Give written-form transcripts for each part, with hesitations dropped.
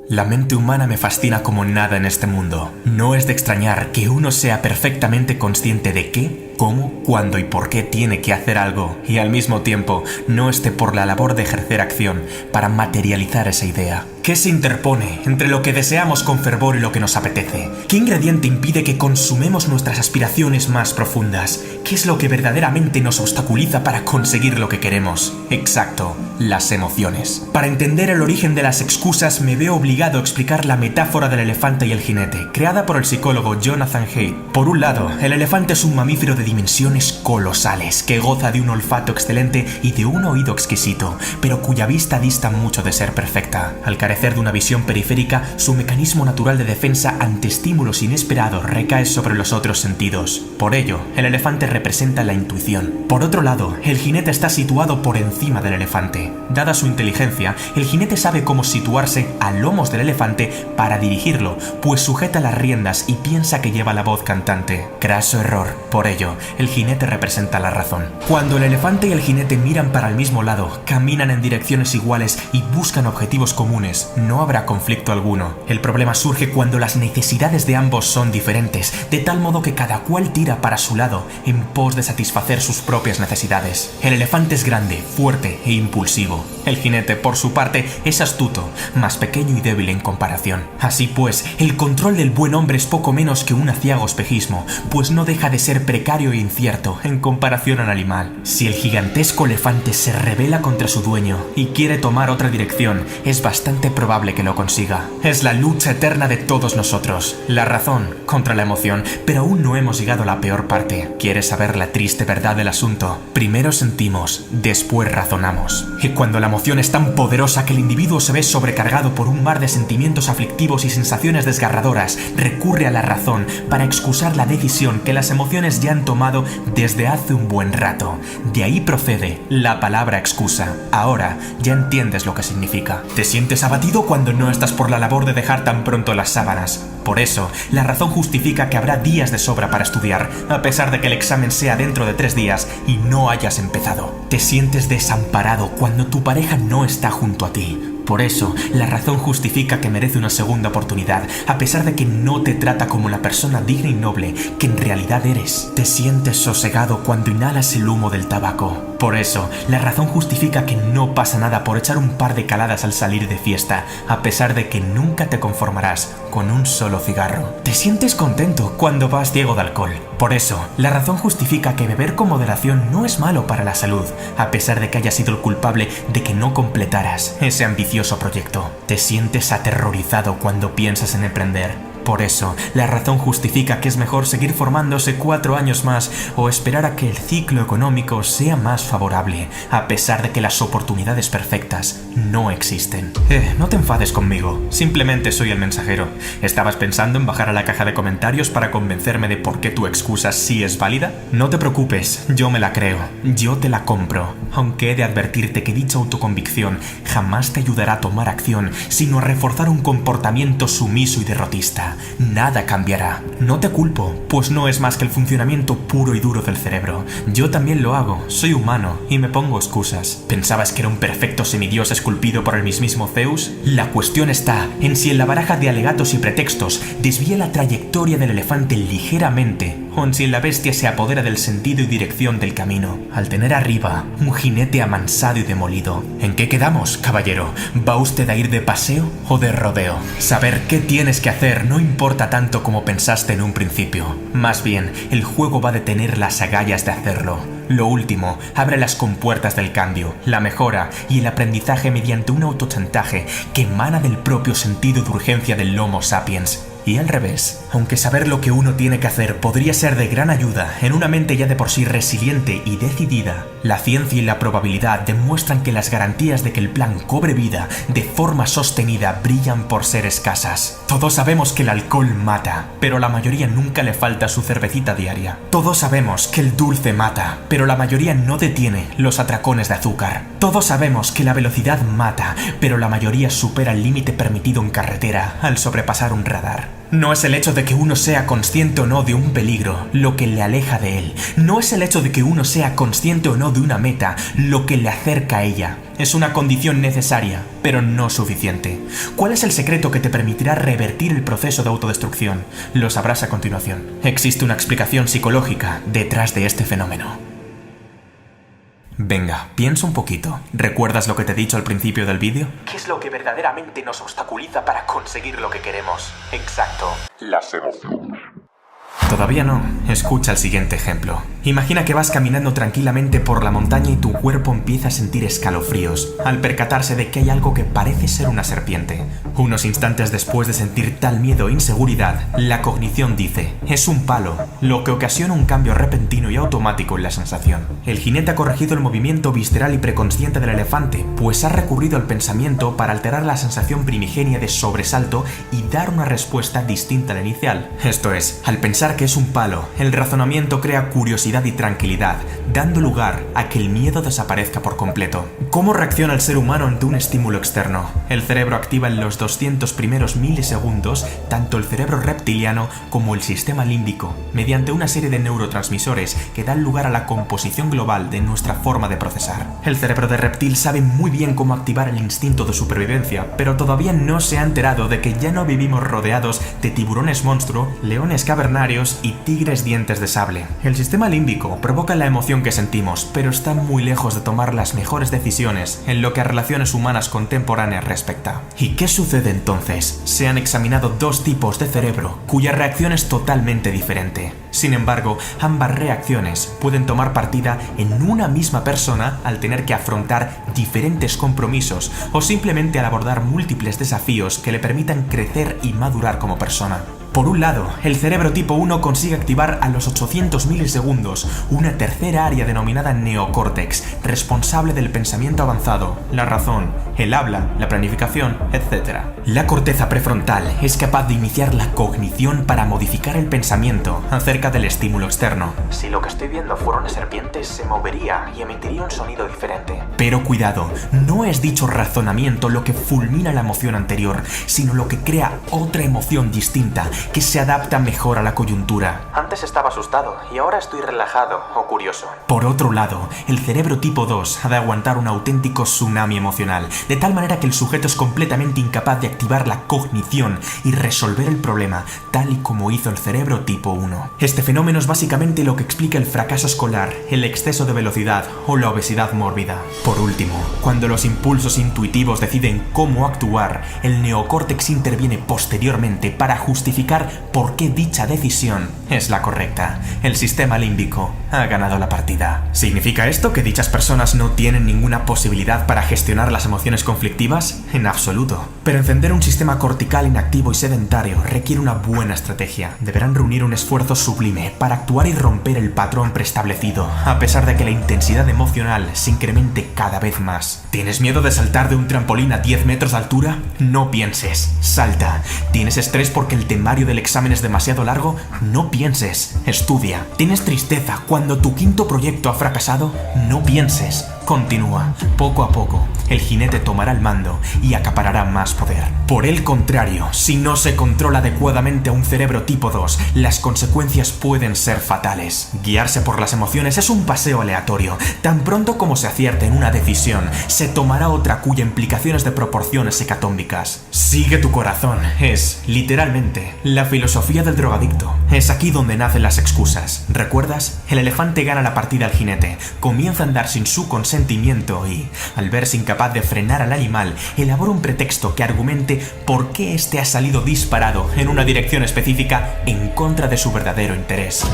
La mente humana me fascina como nada en este mundo. No es de extrañar que uno sea perfectamente consciente de qué, cómo, cuándo y por qué tiene que hacer algo y al mismo tiempo no esté por la labor de ejercer acción para materializar esa idea. ¿Qué se interpone entre lo que deseamos con fervor y lo que nos apetece? ¿Qué ingrediente impide que consumemos nuestras aspiraciones más profundas? ¿Qué es lo que verdaderamente nos obstaculiza para conseguir lo que queremos? Exacto, las emociones. Para entender el origen de las excusas me veo obligado a explicar la metáfora del elefante y el jinete, creada por el psicólogo Jonathan Haidt. Por un lado, el elefante es un mamífero de dimensiones colosales, que goza de un olfato excelente y de un oído exquisito, pero cuya vista dista mucho de ser perfecta. Al carecer de una visión periférica, su mecanismo natural de defensa ante estímulos inesperados recae sobre los otros sentidos. Por ello, el elefante representa la intuición. Por otro lado, el jinete está situado por encima del elefante. Dada su inteligencia, el jinete sabe cómo situarse a lomos del elefante para dirigirlo, pues sujeta las riendas y piensa que lleva la voz cantante. Craso error. Por ello, el jinete representa la razón. Cuando el elefante y el jinete miran para el mismo lado, caminan en direcciones iguales y buscan objetivos comunes, no habrá conflicto alguno. El problema surge cuando las necesidades de ambos son diferentes, de tal modo que cada cual tira para su lado en pos de satisfacer sus propias necesidades. El elefante es grande, fuerte e impulsivo. El jinete, por su parte, es astuto, más pequeño y débil en comparación. Así pues, el control del buen hombre es poco menos que un aciago espejismo, pues no deja de ser precario e incierto en comparación al animal. Si el gigantesco elefante se rebela contra su dueño y quiere tomar otra dirección, es bastante probable que lo consiga. Es la lucha eterna de todos nosotros, la razón contra la emoción, pero aún no hemos llegado a la peor parte. ¿Quieres saber la triste verdad del asunto? Primero sentimos, después razonamos. Y cuando la emoción es tan poderosa que el individuo se ve sobrecargado por un mar de sentimientos aflictivos y sensaciones desgarradoras, recurre a la razón para excusar la decisión que las emociones ya han tomado desde hace un buen rato. De ahí procede la palabra excusa. Ahora ya entiendes lo que significa. Te sientes abatido cuando no estás por la labor de dejar tan pronto las sábanas. Por eso, la razón justifica que habrá días de sobra para estudiar, a pesar de que el examen sea dentro de 3 días y no hayas empezado. Te sientes desamparado cuando tu pareja no está junto a ti. Por eso, la razón justifica que merece una segunda oportunidad, a pesar de que no te trata como la persona digna y noble que en realidad eres. Te sientes sosegado cuando inhalas el humo del tabaco. Por eso, la razón justifica que no pasa nada por echar un par de caladas al salir de fiesta, a pesar de que nunca te conformarás con un solo cigarro. Te sientes contento cuando vas ciego de alcohol. Por eso, la razón justifica que beber con moderación no es malo para la salud, a pesar de que hayas sido el culpable de que no completaras ese ambicioso proyecto. Te sientes aterrorizado cuando piensas en emprender. Por eso, la razón justifica que es mejor seguir formándose 4 años más o esperar a que el ciclo económico sea más favorable, a pesar de que las oportunidades perfectas no existen. No te enfades conmigo, simplemente soy el mensajero. ¿Estabas pensando en bajar a la caja de comentarios para convencerme de por qué tu excusa sí es válida? No te preocupes, yo me la creo, yo te la compro, aunque he de advertirte que dicha autoconvicción jamás te ayudará a tomar acción, sino a reforzar un comportamiento sumiso y derrotista. Nada cambiará. No te culpo, pues no es más que el funcionamiento puro y duro del cerebro. Yo también lo hago, soy humano y me pongo excusas. ¿Pensabas que era un perfecto semidios esculpido por el mismísimo Zeus? La cuestión está en si en la baraja de alegatos y pretextos desvía la trayectoria del elefante ligeramente, o en si la bestia se apodera del sentido y dirección del camino, al tener arriba un jinete amansado y demolido. ¿En qué quedamos, caballero? ¿Va usted a ir de paseo o de rodeo? Saber qué tienes que hacer no importa tanto como pensaste en un principio. Más bien, el juego va de tener las agallas de hacerlo. Lo último abre las compuertas del cambio, la mejora y el aprendizaje mediante un autochantaje que emana del propio sentido de urgencia del Homo sapiens. Y al revés, aunque saber lo que uno tiene que hacer podría ser de gran ayuda en una mente ya de por sí resiliente y decidida, la ciencia y la probabilidad demuestran que las garantías de que el plan cobre vida de forma sostenida brillan por ser escasas. Todos sabemos que el alcohol mata, pero la mayoría nunca le falta su cervecita diaria. Todos sabemos que el dulce mata, pero la mayoría no detiene los atracones de azúcar. Todos sabemos que la velocidad mata, pero la mayoría supera el límite permitido en carretera al sobrepasar un radar. No es el hecho de que uno sea consciente o no de un peligro lo que le aleja de él. No es el hecho de que uno sea consciente o no de una meta lo que le acerca a ella. Es una condición necesaria, pero no suficiente. ¿Cuál es el secreto que te permitirá revertir el proceso de autodestrucción? Lo sabrás a continuación. Existe una explicación psicológica detrás de este fenómeno. Venga, piensa un poquito. ¿Recuerdas lo que te he dicho al principio del vídeo? ¿Qué es lo que verdaderamente nos obstaculiza para conseguir lo que queremos? Exacto. Las emociones. Todavía no. Escucha el siguiente ejemplo. Imagina que vas caminando tranquilamente por la montaña y tu cuerpo empieza a sentir escalofríos al percatarse de que hay algo que parece ser una serpiente. Unos instantes después de sentir tal miedo e inseguridad, la cognición dice, es un palo, lo que ocasiona un cambio repentino y automático en la sensación. El jinete ha corregido el movimiento visceral y preconsciente del elefante, pues ha recurrido al pensamiento para alterar la sensación primigenia de sobresalto y dar una respuesta distinta a la inicial. Esto es, al pensar que es un palo, el razonamiento crea curiosidad y tranquilidad, dando lugar a que el miedo desaparezca por completo. ¿Cómo reacciona el ser humano ante un estímulo externo? El cerebro activa en los 200 primeros milisegundos tanto el cerebro reptiliano como el sistema límbico, mediante una serie de neurotransmisores que dan lugar a la composición global de nuestra forma de procesar. El cerebro de reptil sabe muy bien cómo activar el instinto de supervivencia, pero todavía no se ha enterado de que ya no vivimos rodeados de tiburones monstruo, leones cavernarios y tigres dientes de sable. El sistema límbico provoca la emoción que sentimos, pero está muy lejos de tomar las mejores decisiones en lo que a relaciones humanas contemporáneas respecta. ¿Y qué sucede entonces? Se han examinado dos tipos de cerebro cuya reacción es totalmente diferente. Sin embargo, ambas reacciones pueden tomar partida en una misma persona al tener que afrontar diferentes compromisos o simplemente al abordar múltiples desafíos que le permitan crecer y madurar como persona. Por un lado, el cerebro tipo 1 consigue activar a los 800 milisegundos una tercera área denominada neocórtex, responsable del pensamiento avanzado, la razón, el habla, la planificación, etc. La corteza prefrontal es capaz de iniciar la cognición para modificar el pensamiento acerca del estímulo externo. Si lo que estoy viendo fuera una serpiente, se movería y emitiría un sonido diferente. Pero cuidado, no es dicho razonamiento lo que fulmina la emoción anterior, sino lo que crea otra emoción distinta que se adapta mejor a la coyuntura. Antes estaba asustado y ahora estoy relajado o curioso. Por otro lado, el cerebro tipo 2 ha de aguantar un auténtico tsunami emocional, de tal manera que el sujeto es completamente incapaz de activar la cognición y resolver el problema, tal y como hizo el cerebro tipo 1. Este fenómeno es básicamente lo que explica el fracaso escolar, el exceso de velocidad o la obesidad mórbida. Por último, cuando los impulsos intuitivos deciden cómo actuar, el neocórtex interviene posteriormente para justificar por qué dicha decisión es la correcta. El sistema límbico ha ganado la partida. ¿Significa esto que dichas personas no tienen ninguna posibilidad para gestionar las emociones conflictivas? En absoluto. Pero encender un sistema cortical inactivo y sedentario requiere una buena estrategia. Deberán reunir un esfuerzo sublime para actuar y romper el patrón preestablecido, a pesar de que la intensidad emocional se incremente cada vez más. ¿Tienes miedo de saltar de un trampolín a 10 metros de altura? No pienses, salta. ¿Tienes estrés porque el temario del examen es demasiado largo? No pienses, estudia. ¿Tienes tristeza cuando tu quinto proyecto ha fracasado? No pienses, continúa. Poco a poco, el jinete tomará el mando y acaparará más poder. Por el contrario, si no se controla adecuadamente a un cerebro tipo 2, las consecuencias pueden ser fatales. Guiarse por las emociones es un paseo aleatorio. Tan pronto como se acierte en una decisión, se tomará otra cuya implicación es de proporciones hecatómbicas. Sigue tu corazón es, literalmente, la filosofía del drogadicto. Es aquí donde nacen las excusas. ¿Recuerdas? El elefante gana la partida al jinete, comienza a andar sin su consentimiento y, al verse incapaz de frenar al animal, elabora un pretexto que argumente por qué éste ha salido disparado en una dirección específica en contra de su verdadero interés.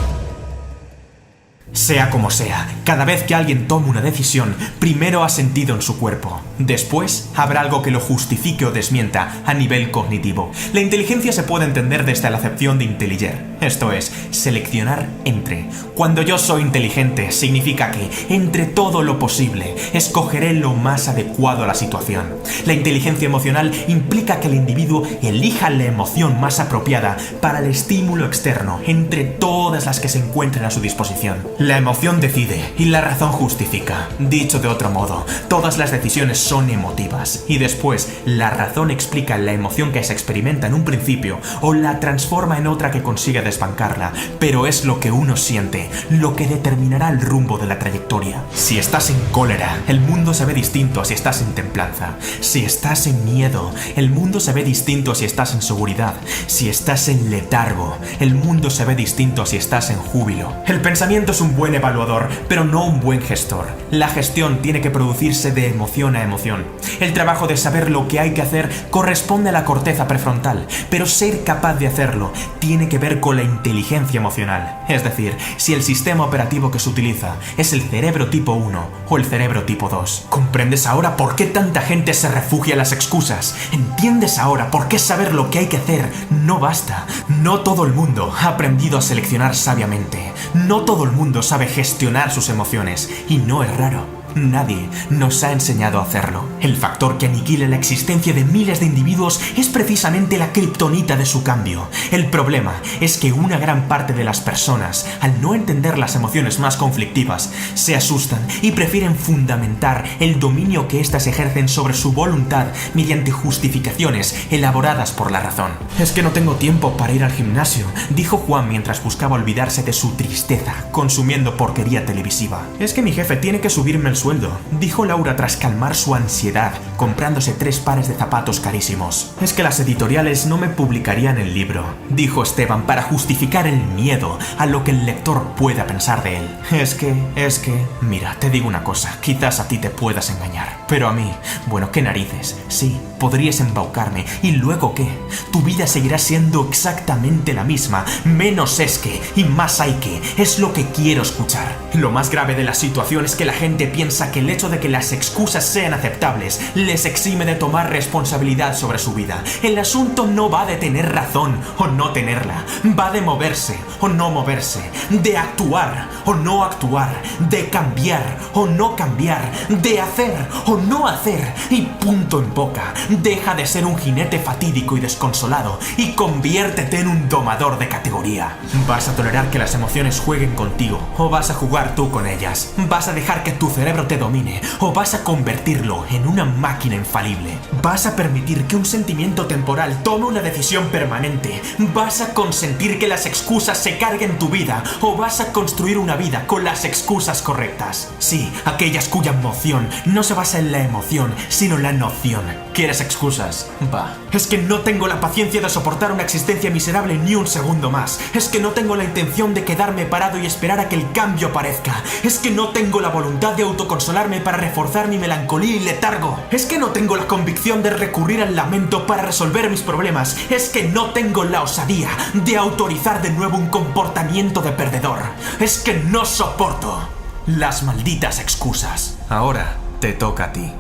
Sea como sea, cada vez que alguien tome una decisión, primero ha sentido en su cuerpo. Después, habrá algo que lo justifique o desmienta a nivel cognitivo. La inteligencia se puede entender desde la acepción de intelliger, esto es, seleccionar entre. Cuando yo soy inteligente, significa que, entre todo lo posible, escogeré lo más adecuado a la situación. La inteligencia emocional implica que el individuo elija la emoción más apropiada para el estímulo externo, entre todas las que se encuentren a su disposición. La emoción decide y la razón justifica. Dicho de otro modo, todas las decisiones son emotivas y después la razón explica la emoción que se experimenta en un principio o la transforma en otra que consigue desbancarla, pero es lo que uno siente lo que determinará el rumbo de la trayectoria. Si estás en cólera, el mundo se ve distinto a si estás en templanza. Si estás en miedo, el mundo se ve distinto a si estás en seguridad. Si estás en letargo, el mundo se ve distinto a si estás en júbilo. El pensamiento es un buen evaluador, pero no un buen gestor. La gestión tiene que producirse de emoción a emoción. El trabajo de saber lo que hay que hacer corresponde a la corteza prefrontal, pero ser capaz de hacerlo tiene que ver con la inteligencia emocional. Es decir, si el sistema operativo que se utiliza es el cerebro tipo 1 o el cerebro tipo 2. ¿Comprendes ahora por qué tanta gente se refugia en las excusas? ¿Entiendes ahora por qué saber lo que hay que hacer no basta? No todo el mundo ha aprendido a seleccionar sabiamente. No todo el mundo sabe gestionar sus emociones, y no es raro. Nadie nos ha enseñado a hacerlo. El factor que aniquila la existencia de miles de individuos es precisamente la kriptonita de su cambio. El problema es que una gran parte de las personas, al no entender las emociones más conflictivas, se asustan y prefieren fundamentar el dominio que éstas ejercen sobre su voluntad mediante justificaciones elaboradas por la razón. Es que no tengo tiempo para ir al gimnasio, dijo Juan mientras buscaba olvidarse de su tristeza, consumiendo porquería televisiva. Es que mi jefe tiene que subirme el sueldo, dijo Laura tras calmar su ansiedad, comprándose 3 pares de zapatos carísimos. Es que las editoriales no me publicarían el libro, dijo Esteban para justificar el miedo a lo que el lector pueda pensar de él. Es que, mira, te digo una cosa, quizás a ti te puedas engañar, pero a mí, bueno, qué narices, sí, podrías embaucarme, ¿y luego qué? Tu vida seguirá siendo exactamente la misma, menos es que, y más hay que, es lo que quiero escuchar. Lo más grave de la situación es que la gente piensa que el hecho de que las excusas sean aceptables les exime de tomar responsabilidad sobre su vida. El asunto no va de tener razón o no tenerla, va de moverse o no moverse, de actuar o no actuar, de cambiar o no cambiar, de hacer o no hacer, y punto en boca. Deja de ser un jinete fatídico y desconsolado y conviértete en un domador de categoría. ¿Vas a tolerar que las emociones jueguen contigo o vas a jugar tú con ellas? ¿Vas a dejar que tu cerebro te domine o vas a convertirlo en una máquina infalible? ¿Vas a permitir que un sentimiento temporal tome una decisión permanente? ¿Vas a consentir que las excusas se carguen tu vida o vas a construir una vida con las excusas correctas? Sí, aquellas cuya emoción no se basa en la emoción, sino en la noción. ¿Quieres excusas? Va. Es que no tengo la paciencia de soportar una existencia miserable ni un segundo más. Es que no tengo la intención de quedarme parado y esperar a que el cambio aparezca. Es que no tengo la voluntad de autoconsolarme para reforzar mi melancolía y letargo. Es que no tengo la convicción de recurrir al lamento para resolver mis problemas. Es que no tengo la osadía de autorizar de nuevo un comportamiento de perdedor. Es que no soporto las malditas excusas. Ahora te toca a ti.